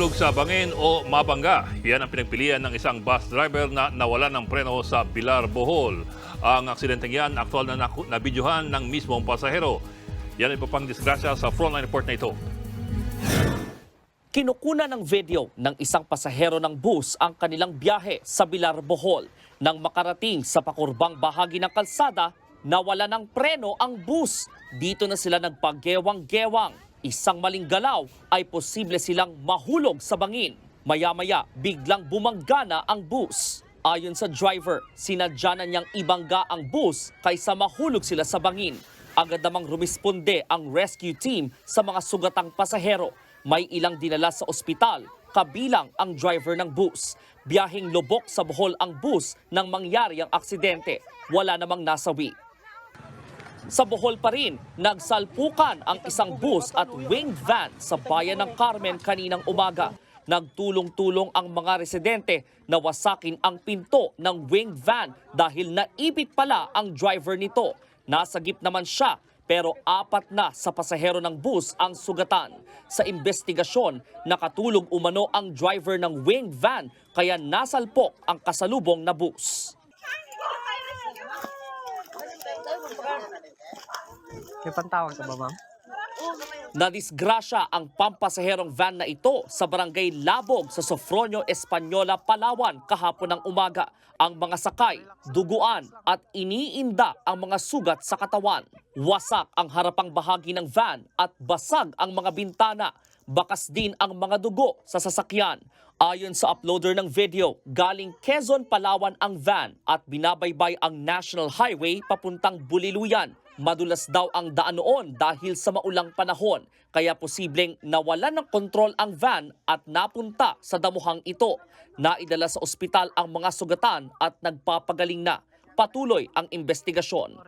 mahulog sa bangin o mabangga. Yan ang pinagpilian ng isang bus driver na nawalan ng preno sa Pilar, Bohol. Ang aksidenteng yan, aktual na nabidyohan ng mismong pasahero. Yan ay papang disgrasya sa frontline report na ito. Kinukuna ng video ng isang pasahero ng bus ang kanilang biyahe sa Pilar, Bohol. Nang makarating sa pakurbang bahagi ng kalsada, nawala ng preno ang bus. Dito na sila nagpagewang-gewang. Isang maling galaw ay posible silang mahulog sa bangin. Maya-maya, biglang bumangga na ang bus. Ayon sa driver, sinadya na niyang ibangga ang bus kaysa mahulog sila sa bangin. Agad namang rumisponde ang rescue team sa mga sugatang pasahero. May ilang dinala sa ospital, kabilang ang driver ng bus. Biyaheng Lubok sa Bohol ang bus nang mangyari ang aksidente. Wala namang nasawi. Sa Bohol pa rin, nagsalpukan ang isang bus at winged van sa bayan ng Carmen kaninang umaga. Nagtulong-tulong ang mga residente na wasakin ang pinto ng winged van dahil naipit pala ang driver nito. Nasagip naman siya pero 4 na sa pasahero ng bus ang sugatan. Sa investigasyon, nakatulong umano ang driver ng winged van kaya nasalpok ang kasalubong na bus. May pantawag ka ba, ma'am? Nadisgrasya ang pampasaherong van na ito sa barangay Labog sa Sofronio, Española, Palawan kahapon ng umaga. Ang mga sakay, duguan at iniinda ang mga sugat sa katawan. Wasak ang harapang bahagi ng van at basag ang mga bintana. Bakas din ang mga dugo sa sasakyan. Ayon sa uploader ng video, galing Quezon, Palawan ang van at binabaybay ang National Highway papuntang Buliluyan. Madulas daw ang daan noon dahil sa maulang panahon, kaya posibleng nawalan ng kontrol ang van at napunta sa damuhang ito. Naidala sa ospital ang mga sugatan at nagpapagaling na. Patuloy ang investigasyon.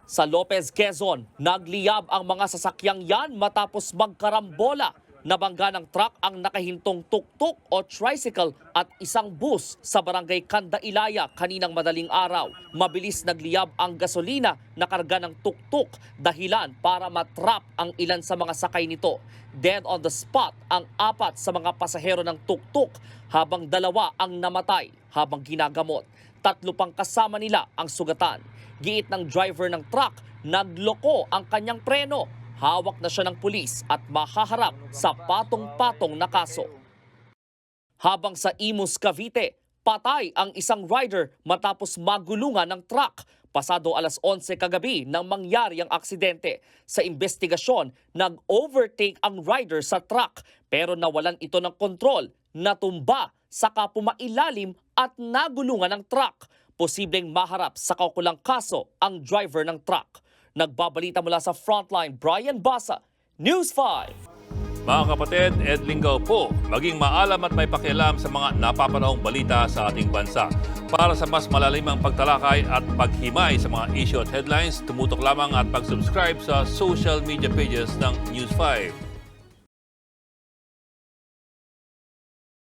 Sa Lopez, Quezon, nagliyab ang mga sasakyang yan matapos magkarambola. Nabangga ng truck ang nakahintong tuktok o tricycle at isang bus sa barangay Candailaya kaninang madaling araw. Mabilis nagliyab ang gasolina na karga ng tuktok dahilan para matrap ang ilan sa mga sakay nito. Dead on the spot ang 4 sa mga pasahero ng tuktok habang 2 ang namatay habang ginagamot. 3 pang kasama nila ang sugatan. Giit ng driver ng truck, nagloko ang kanyang preno. Hawak na siya ng pulis at mahaharap sa patong-patong na kaso. Habang sa Imus, Cavite, patay ang isang rider matapos magulungan ng truck. Pasado alas 11 kagabi nang mangyari ang aksidente. Sa investigasyon, nag-overtake ang rider sa truck pero nawalan ito ng kontrol, natumba, saka pumailalim at nagulungan ng truck. Posibleng maharap sa kaukulang kaso ang driver ng truck. Nagbabalita mula sa Frontline, Brian Basa, News 5. Mga kapatid, Ed Lingaw po, maging maalam at may pakialam sa mga napapanahong balita sa ating bansa. Para sa mas malalimang pagtalakay at paghimay sa mga issue at headlines, tumutok lamang at pag-subscribe sa social media pages ng News 5.